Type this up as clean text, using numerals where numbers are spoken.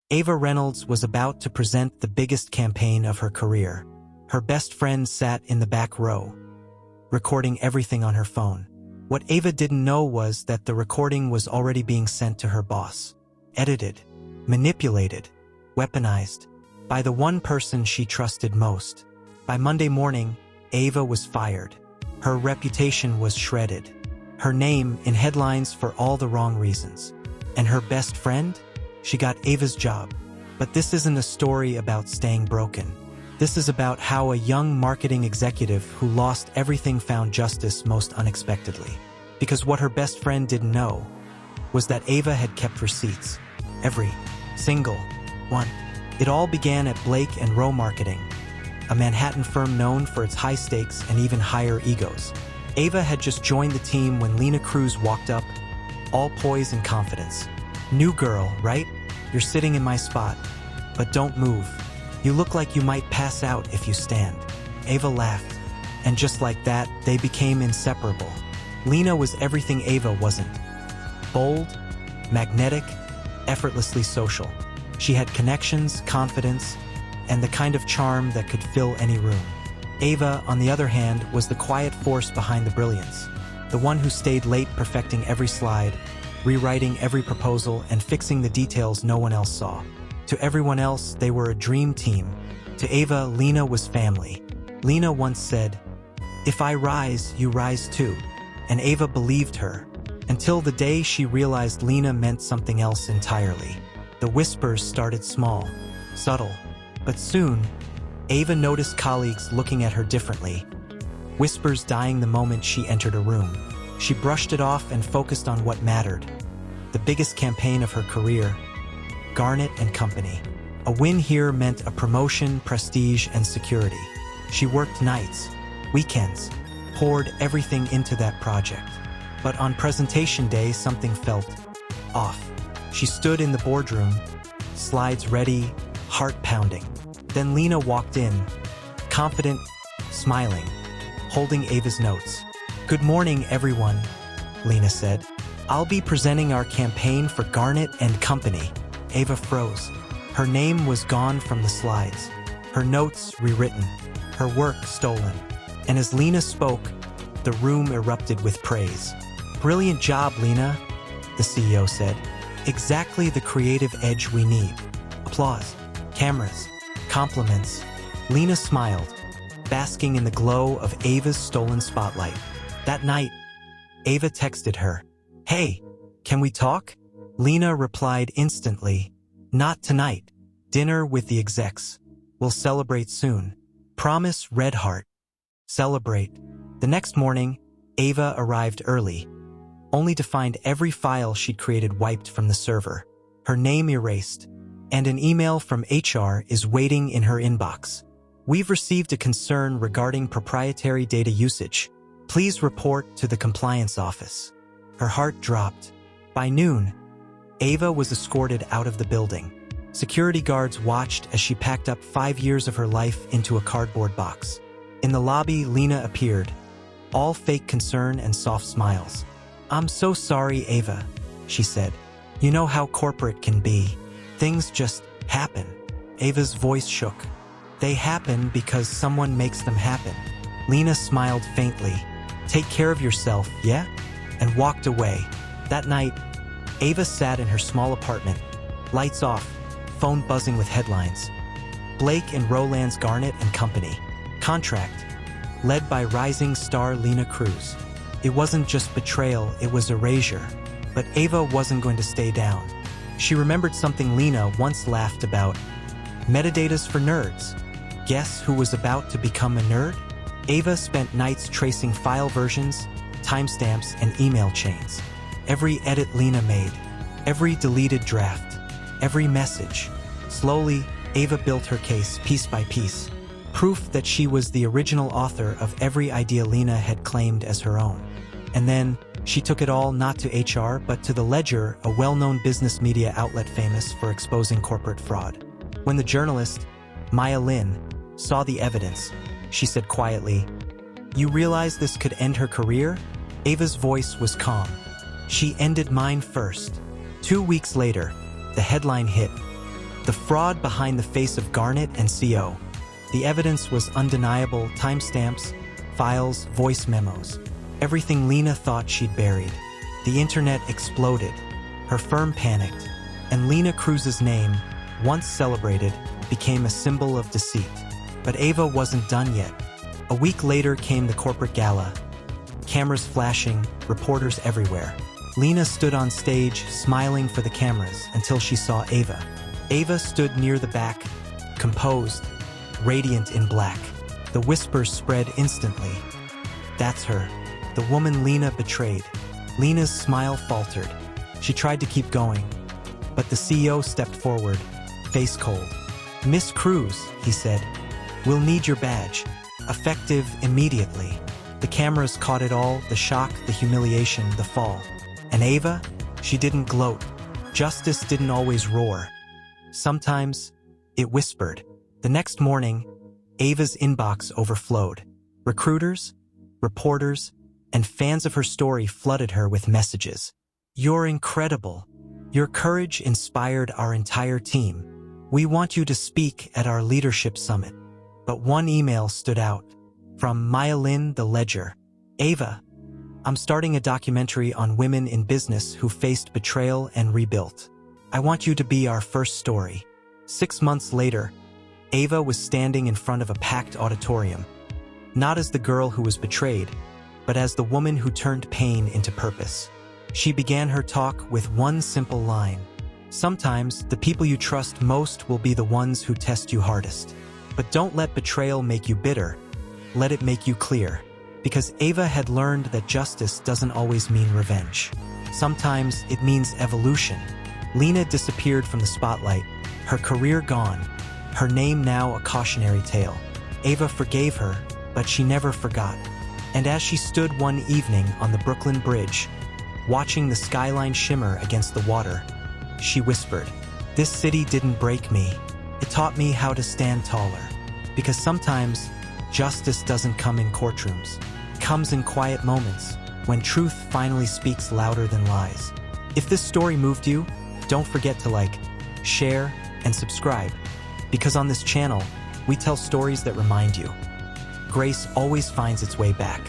Ava Reynolds was about to present the biggest campaign of her career. Her best friend sat in the back row, recording everything on her phone. What Ava didn't know was that the recording was already being sent to her boss, edited, manipulated, weaponized, by the one person she trusted most. By Monday morning, Ava was fired. Her reputation was shredded. Her name in headlines for all the wrong reasons. And her best friend? She got Ava's job. But this isn't a story about staying broken. This is about how a young marketing executive who lost everything found justice most unexpectedly. Because what her best friend didn't know was that Ava had kept receipts. Every single one. It all began at Blake & Rowe Marketing, a Manhattan firm known for its high stakes and even higher egos. Ava had just joined the team when Lena Cruz walked up, all poise and confidence. "New girl, right? You're sitting in my spot. But don't move. You look like you might pass out if you stand." Ava laughed, and just like that, they became inseparable. Lena was everything Ava wasn't. Bold, magnetic, effortlessly social. She had connections, confidence, and the kind of charm that could fill any room. Ava, on the other hand, was the quiet force behind the brilliance. The one who stayed late perfecting every slide, rewriting every proposal, and fixing the details no one else saw. To everyone else, they were a dream team. To Ava, Lena was family. Lena once said, "If I rise, you rise too." And Ava believed her, until the day she realized Lena meant something else entirely. The whispers started small, subtle, but soon, Ava noticed colleagues looking at her differently, whispers dying the moment she entered a room. She brushed it off and focused on what mattered. The biggest campaign of her career, Garnett & Company. A win here meant a promotion, prestige, and security. She worked nights, weekends, poured everything into that project. But on presentation day, something felt off. She stood in the boardroom, slides ready, heart pounding. Then Lena walked in, confident, smiling, holding Ava's notes. "Good morning, everyone," Lena said. "I'll be presenting our campaign for Garnett & Company." Ava froze. Her name was gone from the slides, her notes rewritten, her work stolen. And as Lena spoke, the room erupted with praise. "Brilliant job, Lena," the CEO said. "Exactly the creative edge we need." Applause, cameras, compliments. Lena smiled, basking in the glow of Ava's stolen spotlight. That night, Ava texted her, "Hey, can we talk?" Lena replied instantly, "Not tonight. Dinner with the execs. We'll celebrate soon. Promise, red heart." Celebrate. The next morning, Ava arrived early, only to find every file she'd created wiped from the server, her name erased, and an email from HR is waiting in her inbox. "We've received a concern regarding proprietary data usage. Please report to the compliance office." Her heart dropped. By noon, Ava was escorted out of the building. Security guards watched as she packed up 5 years of her life into a cardboard box. In the lobby, Lena appeared, all fake concern and soft smiles. "I'm so sorry, Ava," she said. "You know how corporate can be. Things just happen." Ava's voice shook. "They happen because someone makes them happen." Lena smiled faintly. "Take care of yourself, yeah?" and walked away. That night, Ava sat in her small apartment, lights off, phone buzzing with headlines. Blake & Roland's Garnett & Company. Contract. Led by rising star Lena Cruz. It wasn't just betrayal, it was erasure. But Ava wasn't going to stay down. She remembered something Lena once laughed about. Metadatas for nerds. Guess who was about to become a nerd? Ava spent nights tracing file versions, timestamps, and email chains. Every edit Lena made, every deleted draft, every message. Slowly, Ava built her case piece by piece. Proof that she was the original author of every idea Lena had claimed as her own. And then, she took it all not to HR but to The Ledger, a well-known business media outlet famous for exposing corporate fraud. When the journalist, Maya Lin, saw the evidence, she said quietly, "You realize this could end her career?" Ava's voice was calm. "She ended mine first." 2 weeks later, the headline hit. The fraud behind the face of Garnett and CO. The evidence was undeniable: timestamps, files, voice memos. Everything Lena thought she'd buried. The internet exploded. Her firm panicked. And Lena Cruz's name, once celebrated, became a symbol of deceit. But Ava wasn't done yet. A week later came the corporate gala. Cameras flashing, reporters everywhere. Lena stood on stage, smiling for the cameras, until she saw Ava. Ava stood near the back, composed, radiant in black. The whispers spread instantly. That's her, the woman Lena betrayed. Lena's smile faltered. She tried to keep going, but the CEO stepped forward, face cold. "Miss Cruz," he said, "we'll need your badge. Effective immediately." The cameras caught it all: the shock, the humiliation, the fall. And Ava? She didn't gloat. Justice didn't always roar. Sometimes it whispered. The next morning, Ava's inbox overflowed. Recruiters, reporters, and fans of her story flooded her with messages. "You're incredible. Your courage inspired our entire team. We want you to speak at our leadership summit." But one email stood out. From Maya Lin, the Ledger. "Ava, I'm starting a documentary on women in business who faced betrayal and rebuilt. I want you to be our first story." 6 months later, Ava was standing in front of a packed auditorium, not as the girl who was betrayed, but as the woman who turned pain into purpose. She began her talk with one simple line: "Sometimes the people you trust most will be the ones who test you hardest. But don't let betrayal make you bitter. Let it make you clear." Because Ava had learned that justice doesn't always mean revenge. Sometimes it means evolution. Lena disappeared from the spotlight, her career gone, her name now a cautionary tale. Ava forgave her, but she never forgot. And as she stood one evening on the Brooklyn Bridge, watching the skyline shimmer against the water, she whispered, "This city didn't break me. It taught me how to stand taller." Because sometimes justice doesn't come in courtrooms. It comes in quiet moments, when truth finally speaks louder than lies. If this story moved you, don't forget to like, share, and subscribe. Because on this channel, we tell stories that remind you. Grace always finds its way back.